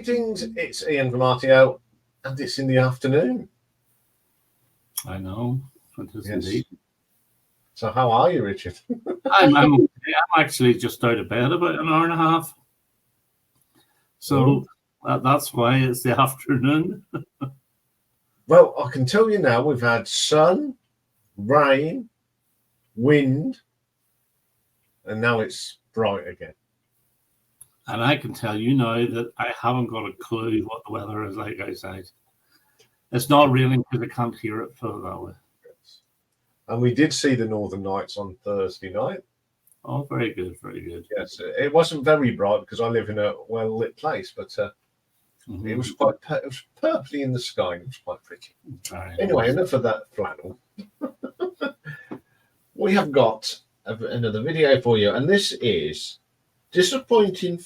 Greetings, it's Ian from RTO, and it's in the afternoon. I know, it is indeed. So how are you, Richard? I'm okay. I'm actually just out of bed about an hour and a half. So that's why it's the afternoon. Well, I can tell you now, we've had sun, rain, wind, and now it's bright again. And I can tell you now that I haven't got a clue what the weather is like outside. It's not raining because I can't hear it, put it that way. And we did see the Northern Lights on Thursday night. Oh, very good, very good. Yes, it wasn't very bright because I live in a well-lit place, but it was purpley in the sky. It was quite pretty. Anyway, enough of that flannel. We have got another video for you, and this is disappointing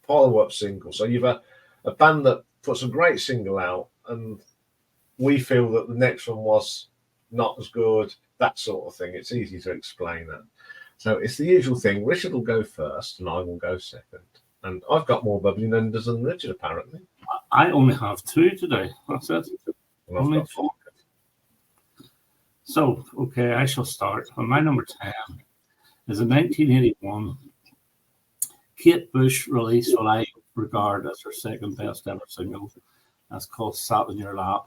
follow-up single. So you've a band that puts a great single out, and we feel that the next one was not as good, that sort of thing. It's easy to explain that. So it's the usual thing. Richard will go first, and I will go second. And I've got more bubbly numbers than Richard, apparently. I only have 2 today. That's it. And I've got 4. So, okay, I shall start. And my number 10 is a 1981 Kate Bush release, what I regard as her second best ever single. That's called Sat in Your Lap.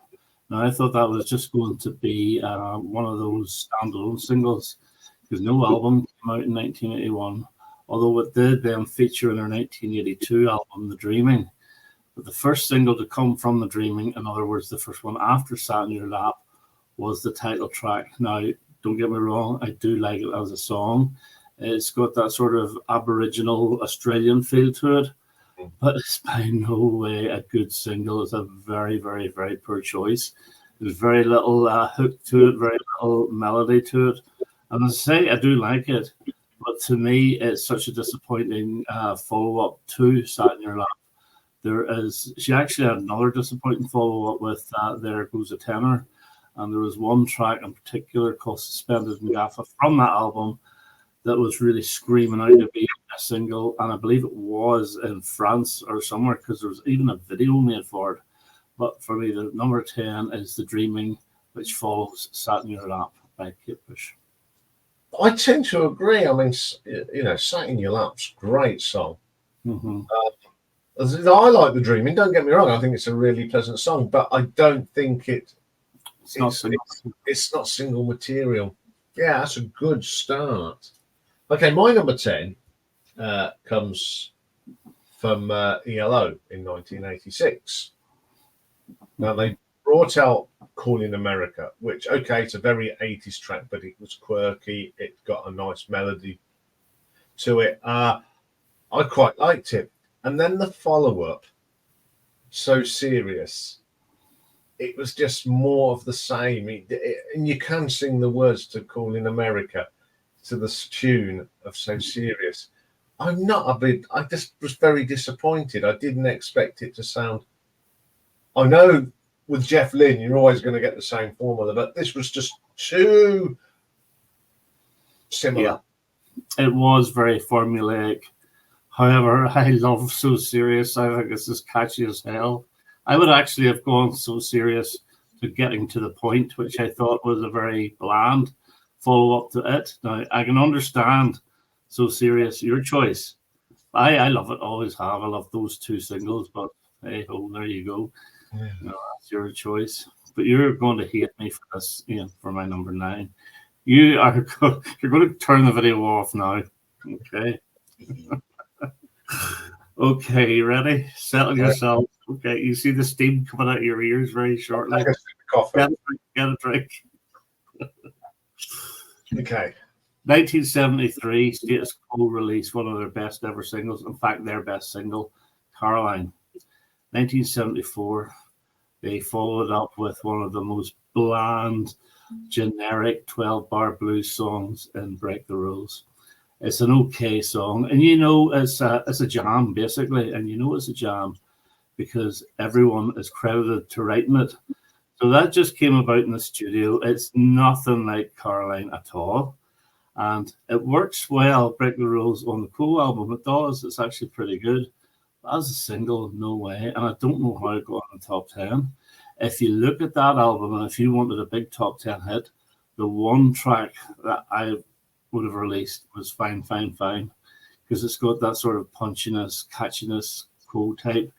Now, I thought that was just going to be one of those standalone singles because no album came out in 1981, although it did then feature in her 1982 album, The Dreaming. But the first single to come from The Dreaming, in other words, the first one after Sat in Your Lap, was the title track. Now, don't get me wrong, I do like it as a song. It's got that sort of Aboriginal Australian feel to it, but it's by no way a good single. It's a very, very, very poor choice. There's very little hook to it, very little melody to it. And as I say, I do like it, but to me, it's such a disappointing follow-up to Sat in Your Lap. She actually had another disappointing follow-up with There Goes a Tenor. And there was one track in particular called Suspended in Gaffa from that album that was really screaming out to be a single. And I believe it was in France or somewhere because there was even a video made for it. But for me, the number 10 is The Dreaming, which follows Sat in Your Lap by Kate Bush. I tend to agree. I mean, Sat in Your Lap's a great song. Mm-hmm. I like The Dreaming, don't get me wrong. I think it's a really pleasant song, but I don't think it's not single material. Yeah, that's a good start. Okay, my number 10 comes from ELO in 1986. Now, they brought out Calling America, which, okay, it's a very 80s track, but it was quirky. It got a nice melody to it. I quite liked it. And then the follow-up, So Serious, it was just more of the same. And you can sing the words to Calling America to the tune of So Serious. I just was very disappointed. I didn't expect it to sound. I know with Jeff Lynne, you're always going to get the same formula, but this was just too similar. Yeah. It was very formulaic. However, I love So Serious. I think it's as catchy as hell. I would actually have gone So Serious to Getting to the Point, which I thought was a very bland follow-up to it. Now, I can understand So Serious, your choice. I love it, always have. I love those 2 singles, but hey, there you go. Yeah. That's your choice. But you're going to hate me for this, for my number 9. You're going to turn the video off now. Okay. Okay, you ready? Settle yourself. Okay, you see the steam coming out of your ears very shortly. Get a drink. Okay. 1973, Status Quo released one of their best ever singles. In fact, their best single, Caroline. 1974, they followed up with one of the most bland, generic 12-bar blues songs in Break the Rules. It's an okay song, and it's a jam basically, and it's a jam because everyone is credited to writing it. So that just came about in the studio. It's nothing like Caroline at all, and it works well. Break the Rules on the Cool album, it does. It's actually pretty good. as a single, no way. And I don't know how it got in the top 10. If you look at that album, and if you wanted a big top 10 hit, the one track that I would have released was Fine, Fine, Fine, because it's got that sort of punchiness, catchiness, cool type.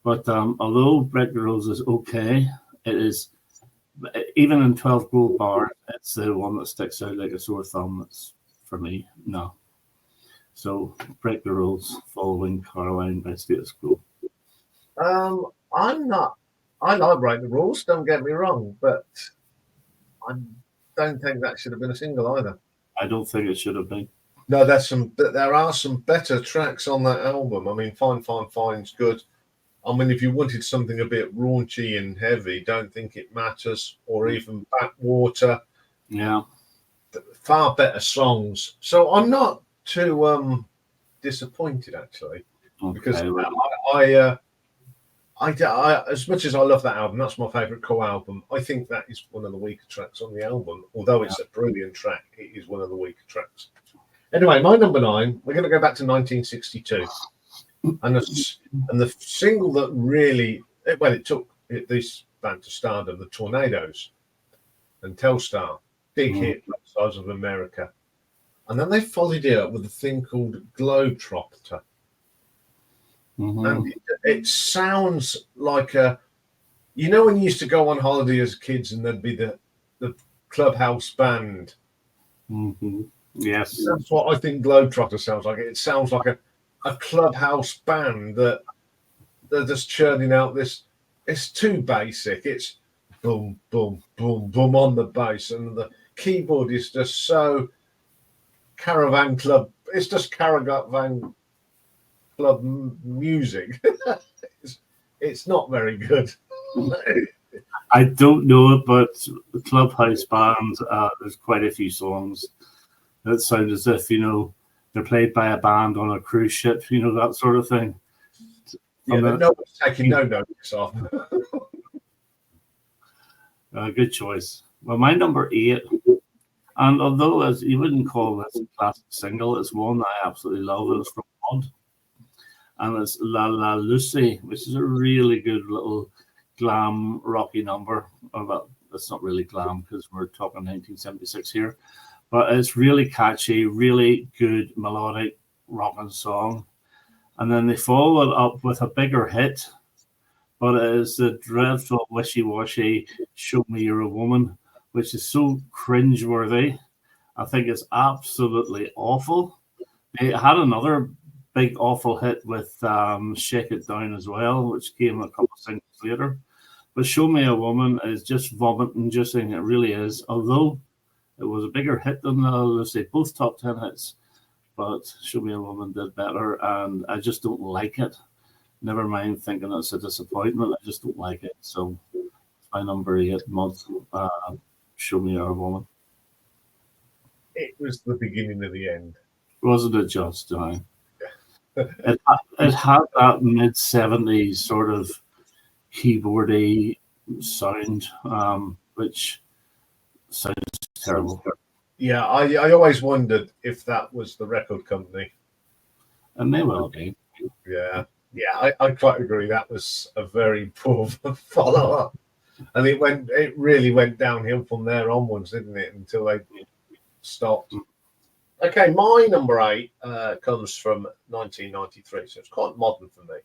But although Break the Rules is okay, it is, even in 12 Gold Bars, it's the one that sticks out like a sore thumb. That's, for me, no. So Break the Rules, following Caroline by Status Quo. I'm not. I like Break the Rules. Don't get me wrong, but I don't think that should have been a single either. I don't think it should have been. No, there are some better tracks on that album. I mean, Fine, Fine, Fine's good. I mean, if you wanted something a bit raunchy and heavy, Don't Think It Matters, or even Backwater. Yeah. Far better songs. So I'm not too disappointed, actually, because I as much as I love that album, that's my favourite Core album. I think that is one of the weaker tracks on the album. Although it's a brilliant track, it is one of the weaker tracks. Anyway, my number 9, we're going to go back to 1962. And the single that really, it took this band to stardom, the Tornadoes and Telstar, big hit, Size of America. And then they followed it up with a thing called Globetrotter. And it sounds like when you used to go on holiday as kids and there'd be the clubhouse band. Yes. That's what I think Globetrotter sounds like. It sounds like a clubhouse band that they're just churning out this. It's too basic. It's boom, boom, boom, boom on the bass, and the keyboard is just so Caravan Club. It's just Caravan Club music. It's not very good. I don't know it, but the clubhouse bands, there's quite a few songs that sound as if, they're played by a band on a cruise ship, that sort of thing. Yeah, but no one's taking no notice off. Good choice. Well, my number 8, and although as you wouldn't call this a classic single, it's one I absolutely love. It's from Pod, and it's La La Lucy, which is a really good little glam rocky number. Well, it's not really glam because we're talking 1976 here. But it's really catchy, really good melodic rocking song. And then they follow it up with a bigger hit, but it is the dreadful wishy-washy Show Me You're a Woman, which is so cringeworthy. I think it's absolutely awful. They had another big awful hit with Shake It Down as well, which came a couple of singles later. But Show Me a Woman is just vomit-inducing. It really is. Although it was a bigger hit than Lucy, both top 10 hits. But Show Me a Woman did better, and I just don't like it. Never mind thinking it's a disappointment. I just don't like it. So my number 8 month, Show Me a Woman. It was the beginning of the end. Wasn't it just? It had that mid-70s sort of keyboardy sound, which sounds terrible. Yeah, I always wondered if that was the record company. And may well be. Yeah, I quite agree. That was a very poor follow-up. And it really went downhill from there onwards, didn't it? Until they stopped. Okay, my number 8 comes from 1993, so it's quite modern for me.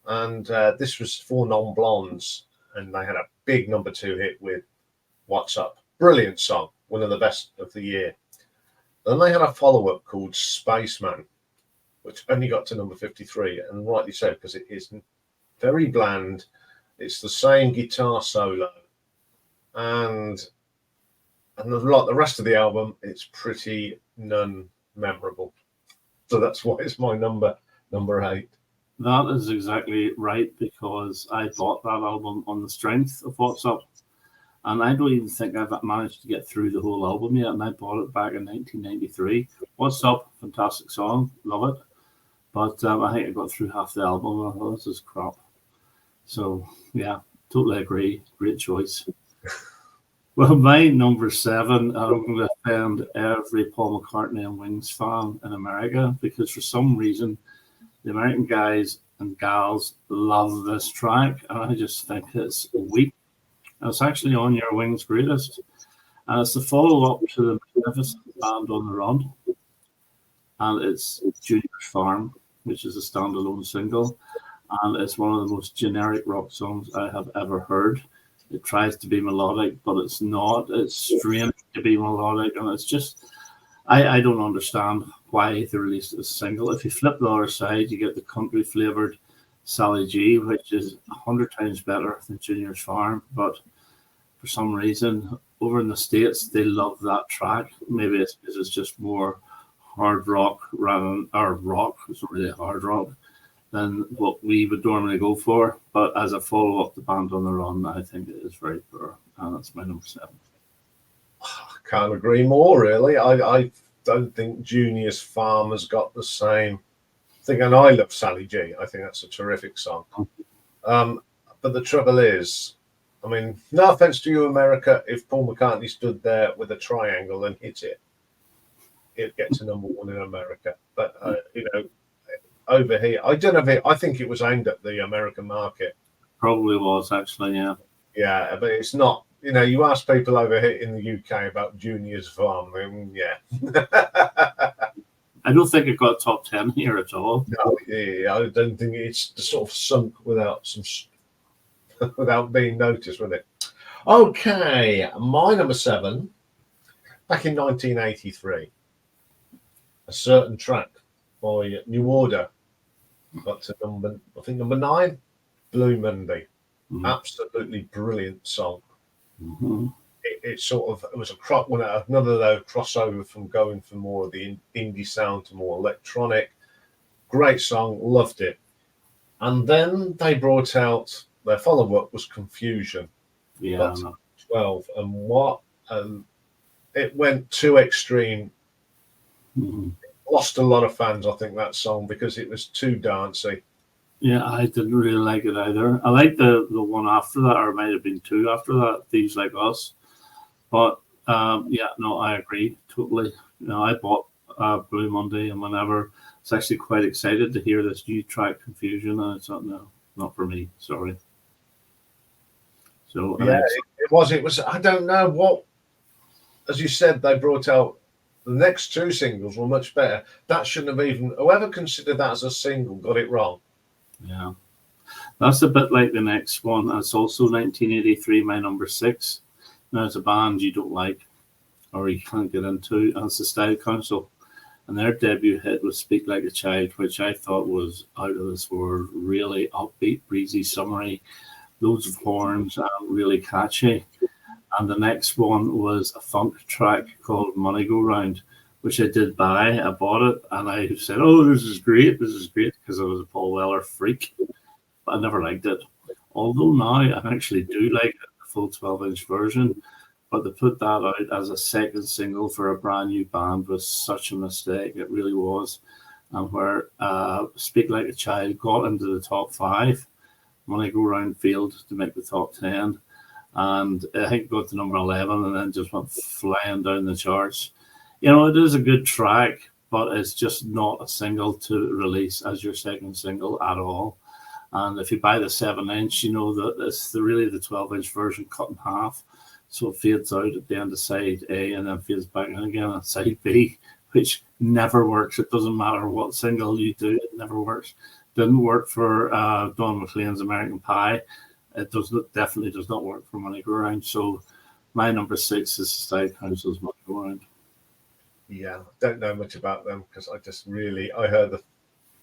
And this was 4 Non-Blondes, and they had a big number 2 hit with What's Up. Brilliant song, one of the best of the year. Then they had a follow-up called Spaceman, which only got to number 53, and rightly so, because it is very bland. It's the same guitar solo, and like the rest of the album, it's pretty non-memorable. So that's why it's my number 8. That is exactly right, because I bought that album on the strength of What's Up. And I don't even think I've managed to get through the whole album yet. And I bought it back in 1993. What's Up? Fantastic song. Love it. But I think I got through half the album. I thought, this is crap. So, yeah, totally agree. Great choice. Well, my number 7, I'm going to offend every Paul McCartney and Wings fan in America, because for some reason, the American guys and gals love this track, and I just think it's weak. It's actually on Your Wings Greatest, and it's the follow-up to the magnificent Band on the Run, and it's Junior's Farm, which is a standalone single, and it's one of the most generic rock songs I have ever heard. It tries to be melodic, but it's not. It's strange to be melodic, and it's just, I don't understand why they released it as a single. If you flip the other side, you get the country-flavoured Sally G, which is 100 times better than Junior's Farm, but for some reason, over in the States, they love that track. Maybe it's because it's just more hard rock it's not really hard rock, than what we would normally go for. But as a follow-up to Band on the Run, I think it is very poor, and that's my number 7. Can't agree more, really. I don't think Junior's Farm has got the same thing, and I love Sally G. I think that's a terrific song. But the trouble is, I mean, no offense to you, America, if Paul McCartney stood there with a triangle and hit it, it'd get to number 1 in America. But, over here, I don't know I think it was aimed at the American market. Probably was, actually, yeah. Yeah, but it's not. You ask people over here in the UK about Junior's Farm, yeah. I don't think it got top 10 here at all. No, yeah, I don't think it's sort of sunk without being noticed, with it. Okay, my number 7, back in 1983, a certain track by New Order got to number 9, Blue Monday. Mm-hmm. Absolutely brilliant song. Mm-hmm. It was another crossover from going from more of the indie sound to more electronic. Great song, loved it. And then they brought out their follow-up was Confusion. Yeah. 12, and what it went too extreme. Mm-hmm. Lost a lot of fans, I think, that song, because it was too dancey. Yeah, I didn't really like it either. I liked the one after that, or it might have been 2 after that, Thieves Like Us. But I agree totally. I bought Blue Monday, and whenever I was actually quite excited to hear this new track, Confusion, and I thought, no, not for me. Sorry. So yeah, it was. I don't know what. As you said, they brought out the next 2 singles were much better. That shouldn't have even. Whoever considered that as a single got it wrong. Yeah, that's a bit like the next one. That's also 1983, my number 6. Now it's a band you don't like, or you can't get into, and it's the Style Council. And their debut hit was Speak Like a Child, which I thought was out of this world, really upbeat, breezy, summery, loads of horns, and really catchy. And the next one was a funk track called Money Go Round, which I did buy. I bought it, and I said, oh, this is great, because I was a Paul Weller freak. But I never liked it. Although now I actually do like it, the full 12-inch version. But to put that out as a second single for a brand new band was such a mistake. It really was. And where Speak Like a Child got into the top 5, Money Go Round failed to make the top 10. And I think it got to number 11 and then just went flying down the charts. It is a good track, but it's just not a single to release as your second single at all. And if you buy the 7-inch, that it's really the 12-inch version cut in half. So it fades out at the end of side A and then fades back in again at side B, which never works. It doesn't matter what single you do, it never works. Didn't work for Don McLean's American Pie. It definitely does not work for Money Go Round. So my number 6 is Style Council's Money Go Round. Yeah, don't know much about them because I heard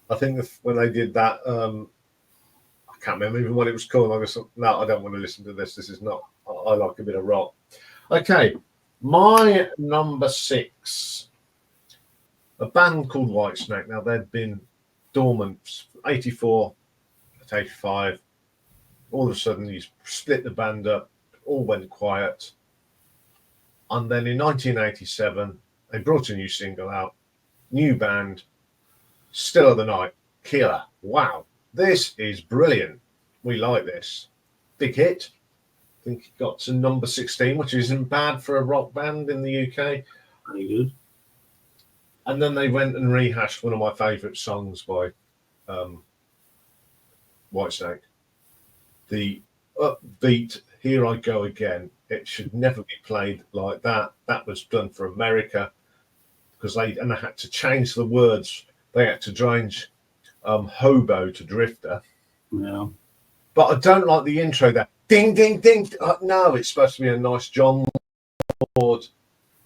I think when they did that, I can't remember even what it was called. I was no, I don't want to listen to this. This is not. I like a bit of rock. Okay, my number 6, a band called Whitesnake. Now they've been dormant 84 at 85. All of a sudden, you split the band up. All went quiet, and then in 1987. They brought a new single out, new band, Still of the Night, killer. Wow, this is brilliant. We like this. Big hit. I think it got to number 16, which isn't bad for a rock band in the UK. Pretty good. And then they went and rehashed one of my favourite songs by Whitesnake. The upbeat "Here I Go Again." It should never be played like that. That was done for America because they had to change the words. They had to change hobo to drifter. Yeah. But I don't like the intro there. Ding, ding, ding. No, it's supposed to be a nice John Lord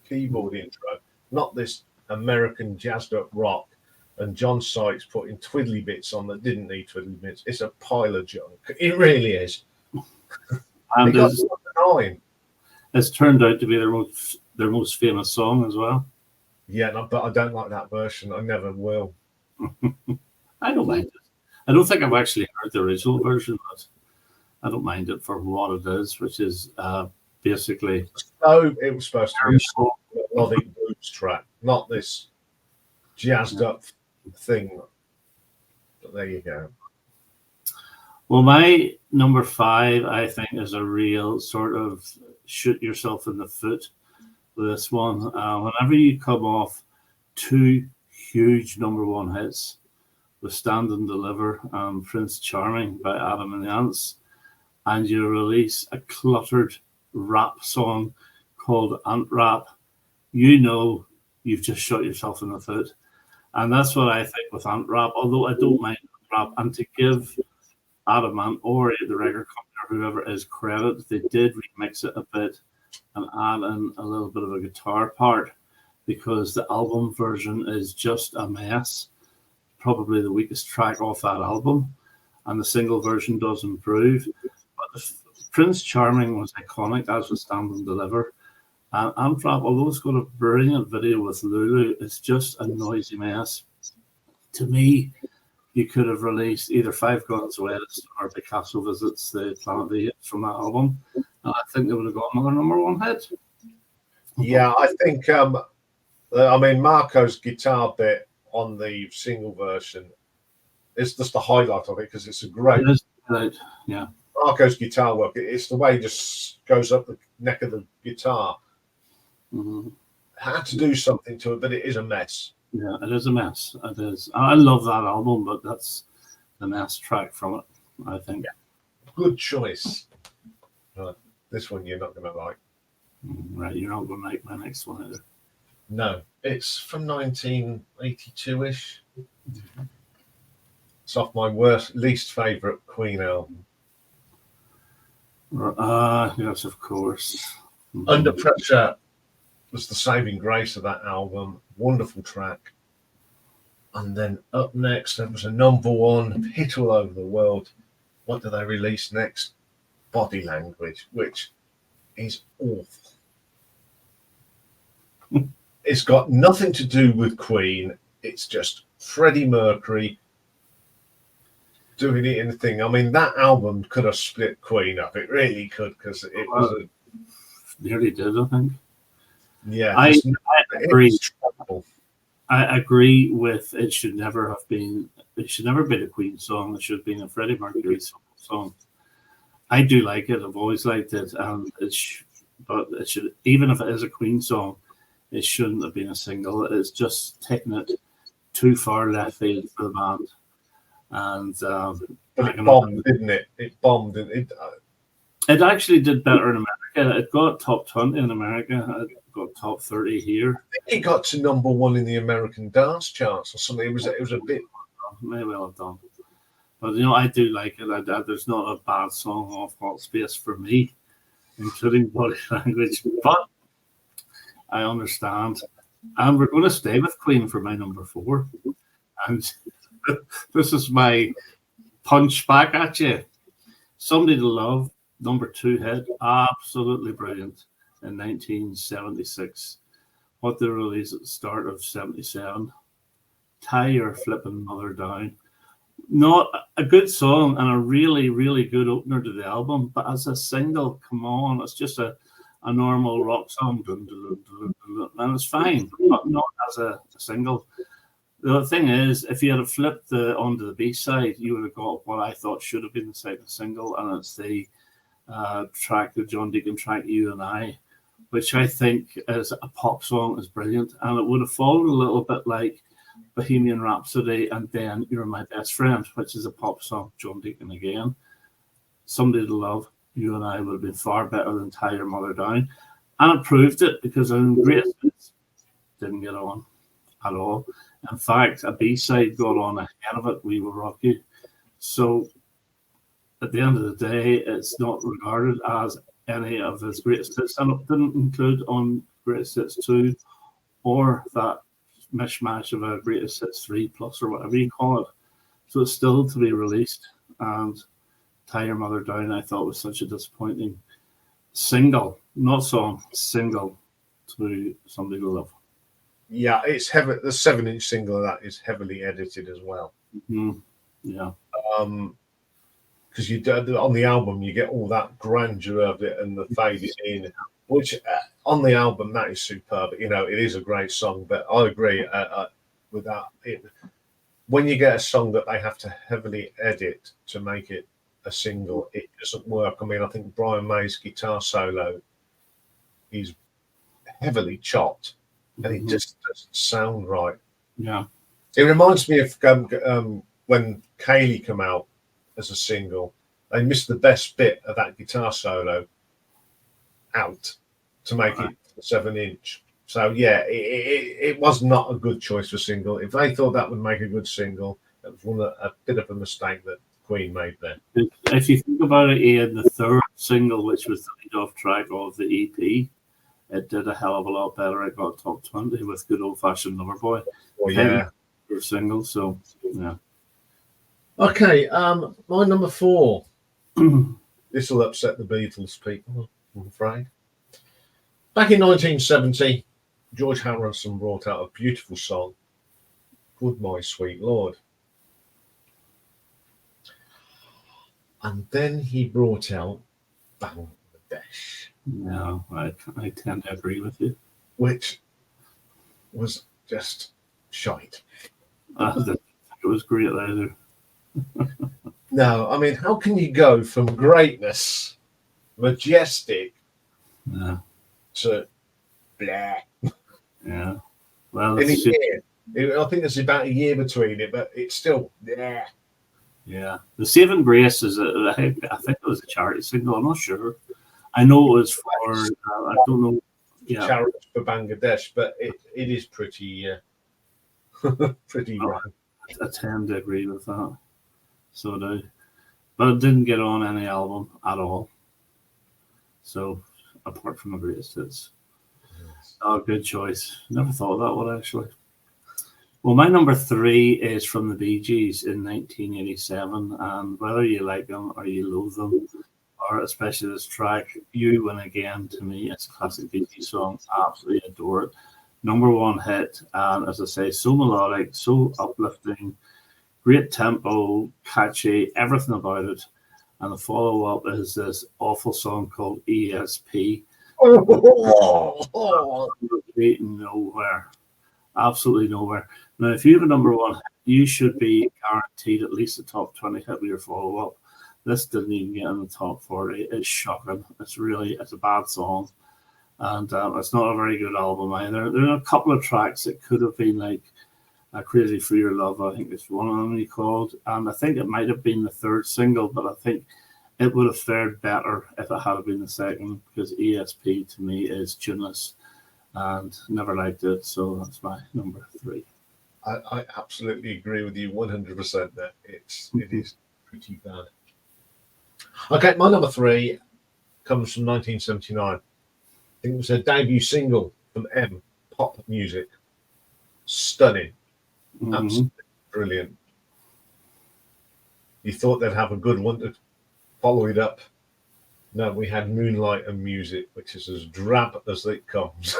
keyboard intro, not this American jazzed up rock. And John Sykes putting twiddly bits on that didn't need twiddly bits. It's a pile of junk. It really is. And it's turned out to be their most famous song as well. Yeah, no, but I don't like that version. I never will. I don't mind it. I don't think I've actually heard the original version, but I don't mind it for what it is, which is basically. So it was supposed to be a melodic blues track, not this jazzed up thing. But there you go. Well, my number 5, I think, is a real sort of shoot yourself in the foot with this one. Whenever you come off 2 huge number 1 hits with Stand and Deliver and Prince Charming by Adam and the Ants, and you release a cluttered rap song called Ant Rap, you know you've just shot yourself in the foot. And that's what I think with Ant Rap, although I don't mind Ant Rap. And to give Adam Ant or the record company or whoever is credit, they did remix it a bit and add in a little bit of a guitar part, because the album version is just a mess. Probably the weakest track off that album, and the single version does improve. But Prince Charming was iconic, as was Stand and Deliver. And Ant Rap, although it's got a brilliant video with Lulu, it's just a noisy mess. To me, you could have released either Five Guns West or Picasso Visits the Planet of the Apes from that album, and I think they would have got another number 1 hit. Yeah, I think, Marco's guitar bit on the single version is just the highlight of it, because it's a great. It is great, yeah. Marco's guitar work, it's the way it just goes up the neck of the guitar. Mm-hmm. Had to do something to it, but it is a mess. Yeah, it is a mess. It is. I love that album, but that's the mess track from it, I think. Yeah. Good choice. This one you're not going to like. Right, you're not going to like my next one either. No, it's from 1982-ish. It's off my least favourite Queen album. Yes, of course. Under Pressure was the saving grace of that album. Wonderful track. And then up next, there was a number 1 hit all over the world. What did they release next? Body Language, which is awful. It's got nothing to do with Queen. It's just Freddie Mercury doing it in the thing. I mean, that album could have split Queen up. It really could, because it was nearly did, I think. Yeah, I agree. I agree with it. Should never have been. It should never been a Queen song. It should have been a Freddie Mercury song. I do like it. I've always liked it, and but it should, even if it is a Queen song, it shouldn't have been a single. It's just taking it too far left field for the band. And but it bombed, didn't it? It bombed. It actually did better in America. It got top 20 in America. It got top 30 here. I think it got to number 1 in the American dance charts or something. It was a bit. May well have done. But I do like it. There's not a bad song off Hot Space for me, including Body Language. But I understand. And we're going to stay with Queen for my number 4. And this is my punch back at you. Somebody to Love, number 2 hit, absolutely brilliant in 1976. What they released at the start of 77. Tie Your Flippin' Mother Down. Not a good song and a really, really good opener to the album, but as a single, come on, it's just a normal rock song, and it's fine, but not as a single. The thing is, if you had flipped onto the B-side, you would have got what I thought should have been the second single, and it's the track, the John Deacon track, You and I, which I think is a pop song, is brilliant, and it would have fallen a little bit like Bohemian Rhapsody, and then You're My Best Friend, which is a pop song, John Deacon again. Somebody to Love, you and I would have been far better than Tie Your Mother Down. And it proved it, because in Greatest Hits didn't get on at all. In fact, a B-side got on ahead of it, We Will Rock You. So at the end of the day, it's not regarded as any of his greatest hits, and it didn't include on Greatest Hits 2 or that mishmash of a Greatest Hits 3 plus or whatever you call it. So it's still to be released. And Tie Your Mother Down, I thought, was such a disappointing single, not song, single to Somebody to Love. Yeah, it's heavy. The 7-inch single of that is heavily edited as well. Mm-hmm. Yeah. Because you do, on the album you get all that grandeur of it and the faded in, which on the album that is superb. You know, it is a great song, but I agree with that. When you get a song that they have to heavily edit to make it a single, it doesn't work. I mean, I think Brian May's guitar solo is heavily chopped, and it just doesn't sound right. Yeah, it reminds me of when Kaylee came out as a single. They missed the best bit of that guitar solo out to make it a 7-inch. So yeah, it was not a good choice for single. If they thought that would make a good single, it was a bit of a mistake that Queen made there. If you think about it, Ian, the third single, which was the lead-off track of the EP, it did a hell of a lot better. It got top 20 with Good Old Fashioned Loverboy. Oh yeah, single. So yeah. Okay, my number 4. This will upset the Beatles people, I'm afraid. Back in 1970, George Harrison brought out a beautiful song, Good My Sweet Lord. And then he brought out Bangladesh. No, I tend to agree with you. Which was just shite. I didn't think it was great either. No, I mean, how can you go from greatness, majestic, to blah? Yeah. Well, in a year. I think there's about a year between it, but it's still blah. Yeah. The Saving Grace is I think it was a charity single. I'm not sure. I know it was for, I don't know. Yeah. Charity for Bangladesh, but it is pretty, pretty wrong. I tend to agree with that. So do. But it didn't get on any album at all. So, apart from the Greatest Hits. Oh, good choice. Never thought of that one, actually. Well, my number 3 is from the Bee Gees in 1987. And whether you like them or you loathe them, or especially this track, You Win Again, to me, it's a classic Bee Gees song. I absolutely adore it. Number 1 hit. And as I say, so melodic, so uplifting. Great tempo, catchy, everything about it. And the follow-up is this awful song called ESP. Nowhere. Absolutely nowhere. Now, if you have a number 1, you should be guaranteed at least a top 20 hit with your follow-up. This didn't even get in the top 40. It's shocking. It's a bad song. And it's not a very good album either. There are a couple of tracks that could have been like Crazy for Your Love, I think it's one of them he called. And I think it might have been the 3rd single, but I think it would have fared better if it had been the 2nd, because ESP to me is tuneless and never liked it. So that's my number 3. I absolutely agree with you 100% there. It is pretty bad. Okay, my number 3 comes from 1979. I think it was a debut single from M, pop music. Stunning. Absolutely brilliant. You thought they'd have a good one to follow it up. No, we had Moonlight and Music, which is as drab as it comes.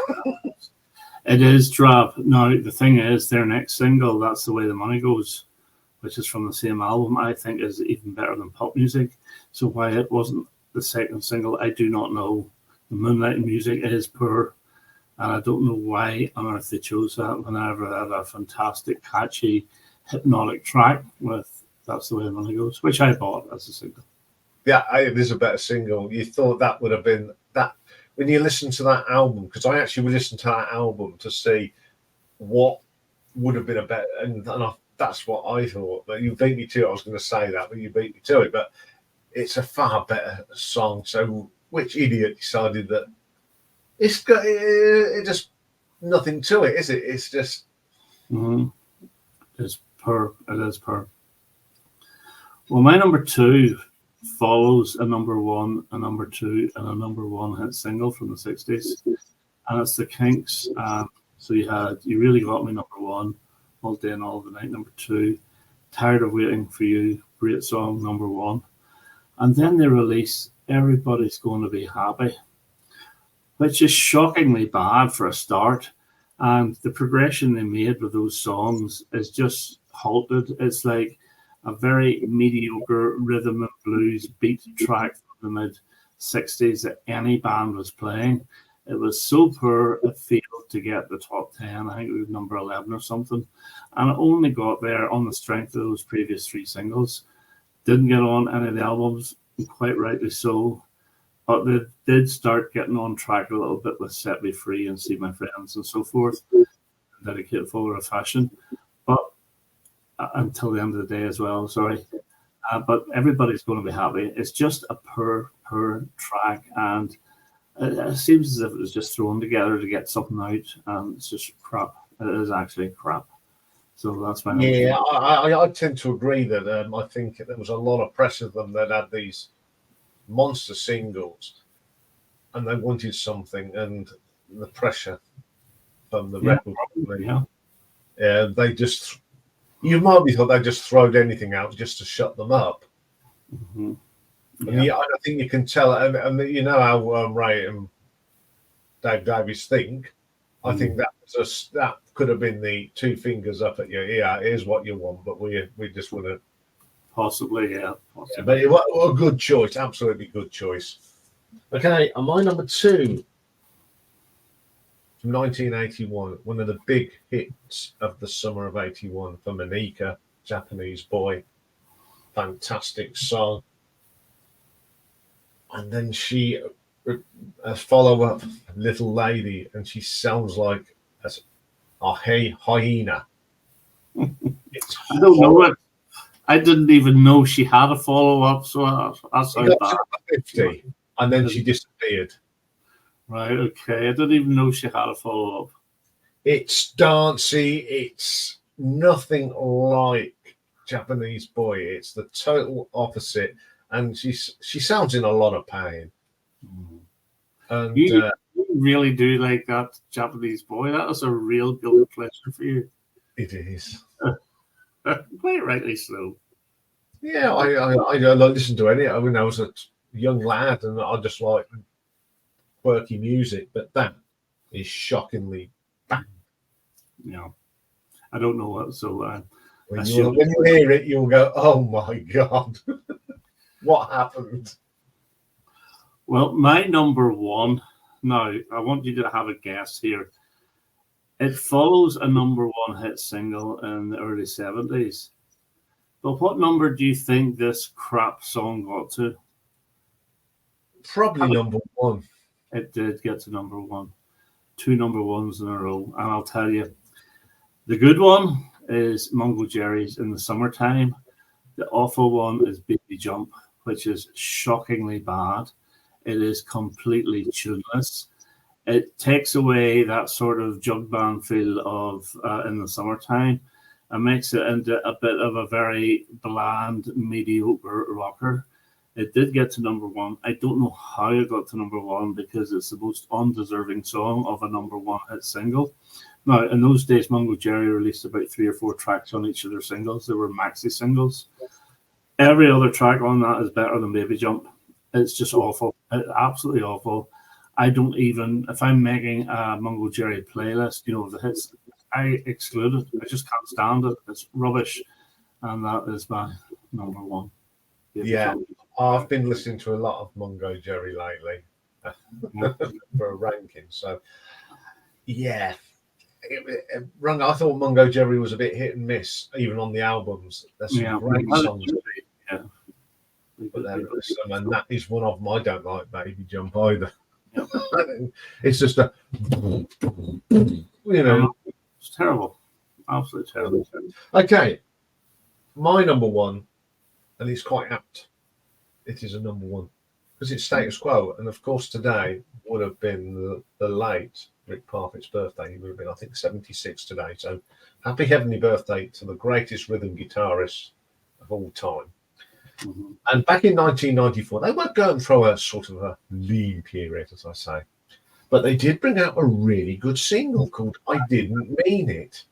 It is drab. Now, the thing is, their next single, That's the Way the Money Goes, which is from the same album, I think is even better than pop music. So why it wasn't the 2nd single, I do not know. The Moonlight and Music is poor. And I don't know why on earth they chose that whenever they had a fantastic, catchy, hypnotic track with That's the Way the Money Goes, which I bought as a single. Yeah, it is a better single. You thought that would have been that when you listen to that album, because I actually listened to that album to see what would have been a better, that's what I thought. But you beat me to it. I was going to say that, but you beat me to it. But it's a far better song. So which idiot decided that it's got it just nothing to it, is it? It's just It's per. It is per. Well, my number 2 follows a number 1, a number 2, and a number 1 hit single from the 60s, and it's the Kinks. So you had You Really Got Me, number 1, All Day and All the Night, number 2, Tired of Waiting for You, great song, number 1, and then they release Everybody's Going to Be Happy, which is shockingly bad for a start, and the progression they made with those songs is just halted. It's like a very mediocre rhythm and blues beat track from the mid-60s that any band was playing. It was so poor it failed to get the top 10. I think it was number 11 or something. And it only got there on the strength of those previous 3 singles. Didn't get on any of the albums, and quite rightly so. But they did start getting on track a little bit with Set Me Free and See My Friends and so forth. Dedicated Forward of Fashion. But until the end of the day as well, sorry. But Everybody's Going to Be Happy. It's just a poor track, and it seems as if it was just thrown together to get something out, and it's just crap. It is actually crap. So that's my number. Yeah, I tend to agree that I think there was a lot of press of them that had these monster singles, and they wanted something, and the pressure from the record company. They just. You might be thought they just throwed anything out just to shut them up. Mm-hmm. And I think you can tell, and you know how Ray and Dave Davies think. I think that could have been the 2 fingers up at your ear. Here's what you want, but we just want to possibly, yeah. Possibly. But what a good choice, absolutely good choice. Okay, and my number 2. 1981, one of the big hits of the summer of 81 for Monica, Japanese Boy. Fantastic song. And then she, a follow-up, Little Lady, and she sounds like a hyena. I don't know it. I didn't even know she had a follow-up, so that's how bad. 50, and then she disappeared. Right, okay. I didn't even know she had a follow-up. It's dancey. It's nothing like Japanese Boy. It's the total opposite. And she sounds in a lot of pain. And you really do like that Japanese Boy. That is a real guilty pleasure for you. It is. Quite rightly so. Yeah, I listened to any. I mean, I was a young lad, and I just like quirky music, but that is shockingly bad. Yeah, I don't know what. So when you hear it, you'll go, "Oh my god, what happened?" Well, my number 1. Now, I want you to have a guess here. It follows a number 1 hit single in the early 70s. But what number do you think this crap song got to? Probably number 1. It did get to number 1. 2 number 1s in a row. And I'll tell you, the good one is Mungo Jerry's In the Summertime. The awful one is Baby Jump, which is shockingly bad. It is completely tuneless. It takes away that sort of jug band feel of In the Summertime and makes it into a bit of a very bland, mediocre rocker. It did get to number 1. I don't know how it got to number 1 because it's the most undeserving song of a number 1 hit single. Now, in those days, Mungo Jerry released about 3 or 4 tracks on each of their singles. They were maxi singles. Every other track on that is better than Baby Jump. It's just awful. It's absolutely awful. I don't even, if I'm making a Mungo Jerry playlist, the hits, I exclude it. I just can't stand it. It's rubbish. And that is my number 1. Baby Jump. I've been listening to a lot of Mungo Jerry lately for a ranking. So, yeah. I thought Mungo Jerry was a bit hit and miss, even on the albums. There's some great songs. Yeah. But and that is one of them. I don't like Baby Jump either. It's just it's terrible. Absolutely terrible. Okay, my number one, and it's quite apt. It is a number one because it's status quo, and of course today would have been the late Rick Parfitt's birthday. He would have been, I think, 76 today. So, happy heavenly birthday to the greatest rhythm guitarist of all time. Mm-hmm. And back in 1994, they weren't going through a sort of a lean period, as I say, but they did bring out a really good single called "I Didn't Mean It."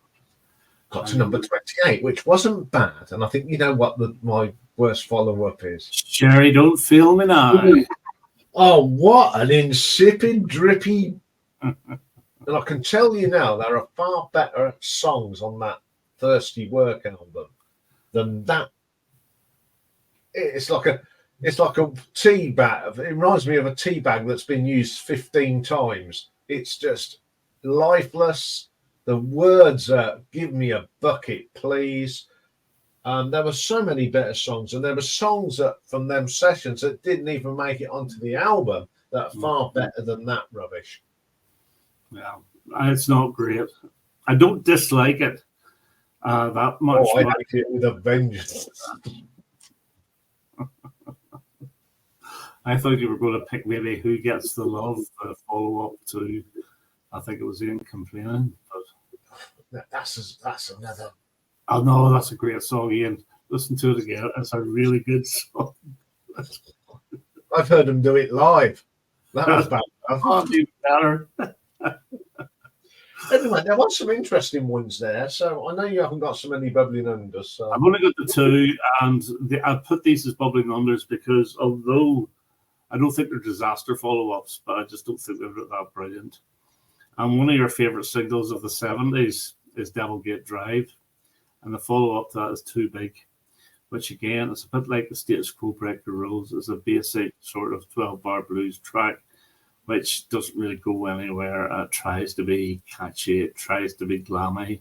Got to number 28, which wasn't bad. And I think you know what my worst follow-up is. Sherry, don't feel me now. Oh, what an insipid, drippy. And I can tell you now, there are far better songs on that Thirsty Work album than that. It's like a tea bag. It reminds me of a tea bag that's been used 15 times. It's just lifeless. The words are, "Give me a bucket, please." There were so many better songs, and there were songs from them sessions that didn't even make it onto the album that are far better than that rubbish. Yeah, it's not great. I don't dislike it that much. Oh, I hate it with a vengeance. I thought you were going to pick maybe Who Gets the Love, the follow-up to, I think it was Ian Complaining. But That's another. Oh no, that's a great song, Ian. Listen to it again. It's a really good song. I've heard them do it live. That was bad. Oh, even better. Anyway, there was some interesting ones there. So I know you haven't got so many bubbling unders. So. I've only got the two, and I put these as bubbling unders because although I don't think they're disaster follow-ups, but I just don't think they're that brilliant. And one of your favourite singles of the 70s is Devil Gate Drive, and the follow-up to that is Too Big, which again is a bit like the Status Quo Break the Rules. It's a basic sort of 12-bar blues track, which doesn't really go anywhere. It tries to be catchy, it tries to be glammy,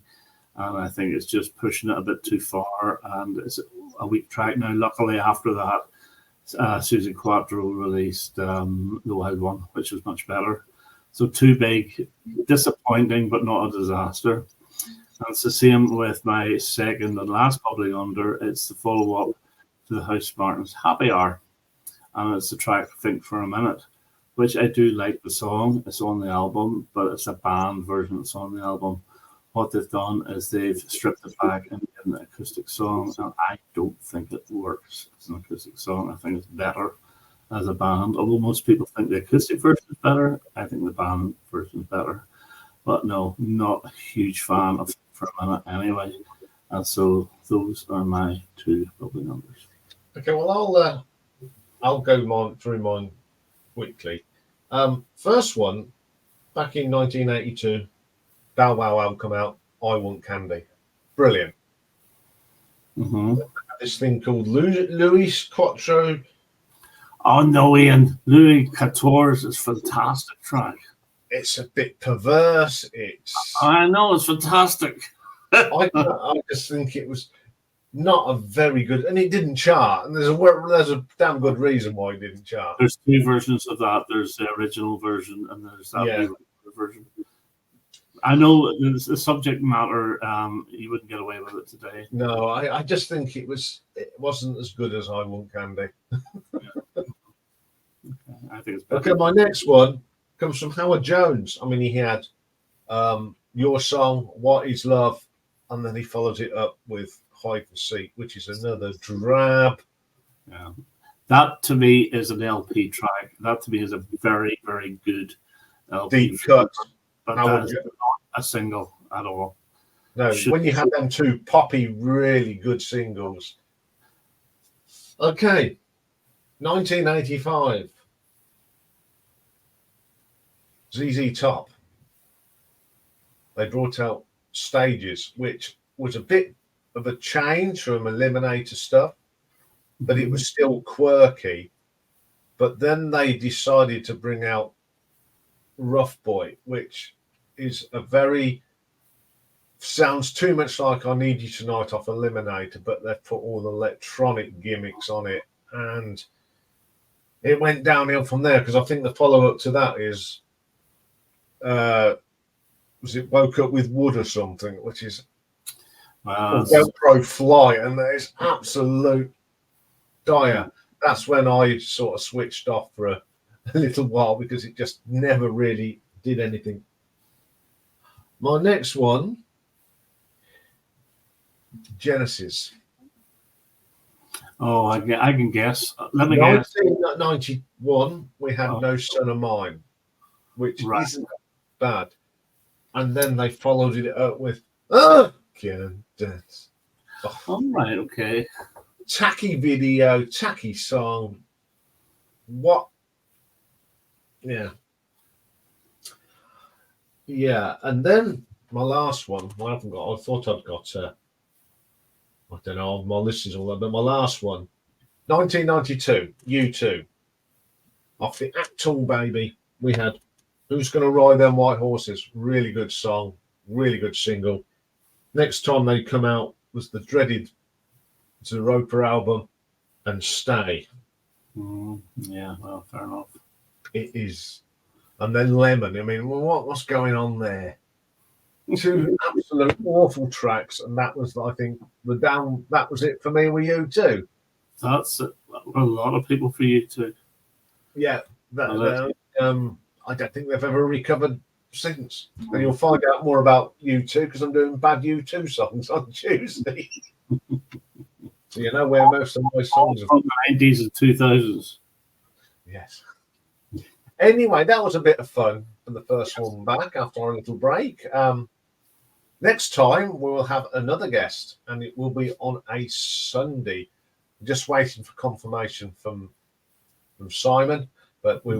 and I think it's just pushing it a bit too far, and it's a weak track now. Luckily, after that, Susan Quattro released The Wild One, which was much better. So Too Big, disappointing, but not a disaster. And it's the same with my second and last bubbling under. It's the follow-up to the House Martins' Happy Hour, and it's the track Think for a Minute, which I do like the song. It's on the album, but it's a band version that's on the album. What they've done is they've stripped it back and given it an acoustic song, and I don't think it works as an acoustic song. I think it's better as a band. Although most people think the acoustic version is better, I think the band version is better. But no, not a huge fan of For a Minute anyway. And so those are my two bubbling numbers. Okay, well I'll go through mine quickly. First one, back in 1982, Bow Wow Wow come out, I Want Candy. Brilliant. Mm-hmm. This thing called Louis Quattro. Oh no, Ian. Louis Quatorze is a fantastic track. It's a bit perverse. I know, it's fantastic. I just think it was not a very good, and it didn't chart. And there's a damn good reason why it didn't chart. There's two versions of that. There's the original version, and there's that new version. I know the subject matter. You wouldn't get away with it today. No, I just think it wasn't as good as I Want Candy. Okay, I think it's better. Okay, my next one comes from Howard Jones. I mean, he had Your Song, What Is Love, and then he follows it up with Hide and Seek, which is another drab. Yeah, that to me is an LP track. That to me is a very, very good LP. Deep cut. But that is not a single at all. No, when you have them two poppy, really good singles. Okay, 1985. ZZ Top. They brought out Stages, which was a bit of a change from Eliminator stuff, but it was still quirky. But then they decided to bring out Rough Boy, which is sounds too much like I Need You Tonight off Eliminator, but they've put all the electronic gimmicks on it, and it went downhill from there, because I think the follow-up to that is was it Woke Up With Wood or something, which is Wow. Velcro fly, and it's absolute dire. That's when I sort of switched off for a little while because it just never really did anything. My next one, Genesis. Oh, I can guess. Let me guess. 1991, we had No Son of Mine, which isn't bad. And then they followed it up with Again Dance. Oh, right, okay. Tacky video, tacky song. What? Yeah. Yeah. And then my last one, I haven't got, I thought I'd got, I don't know, my list is all that, but my last one, 1992, U2. Off the Act All Baby, we had Who's Gonna Ride Them White Horses? Really good song, really good single. Next time they come out was the dreaded Zeropa album and Stay. Yeah, well, fair enough. It is. And then Lemon. I mean, what's going on there? Two absolute awful tracks, and that was, I think, that was it for me with U2. That's a lot of people for you too. Yeah. I don't think they've ever recovered since. And you'll find out more about U2 because I'm doing bad U2 songs on Tuesday. So you know where most of my songs are from the 90s and 2000s. Yes. Anyway, that was a bit of fun for the first one back after our little break. Next time we will have another guest, and it will be on a Sunday. Just waiting for confirmation from Simon. But we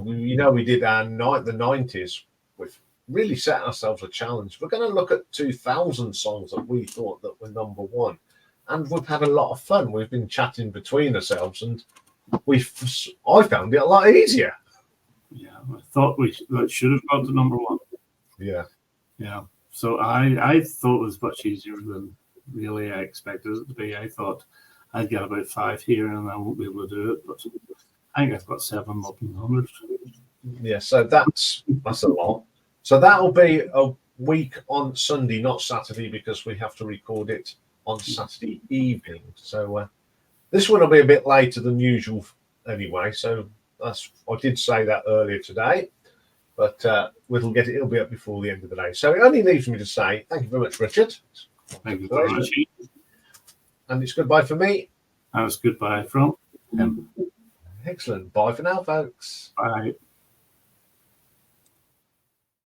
did the 90s. We've really set ourselves a challenge. We're going to look at 2000 songs that we thought that were number one, and we've had a lot of fun. We've been chatting between ourselves, and I found it a lot easier. Yeah, I thought we should have got to number one. Yeah. So I thought it was much easier than really I expected it to be. I thought I'd get about 5 here, and I won't be able to do it, but I think I've got 7 up in 100. Yeah, so that's a lot. So that'll be a week on Sunday, not Saturday, because we have to record it on Saturday evening. So this one will be a bit later than usual anyway. So I did say that earlier today, but it'll be up before the end of the day. So it only leaves me to say thank you very much, Richard. Thank you very much. And it's goodbye for me. And it's goodbye from him. Excellent. Bye for now, folks. Bye.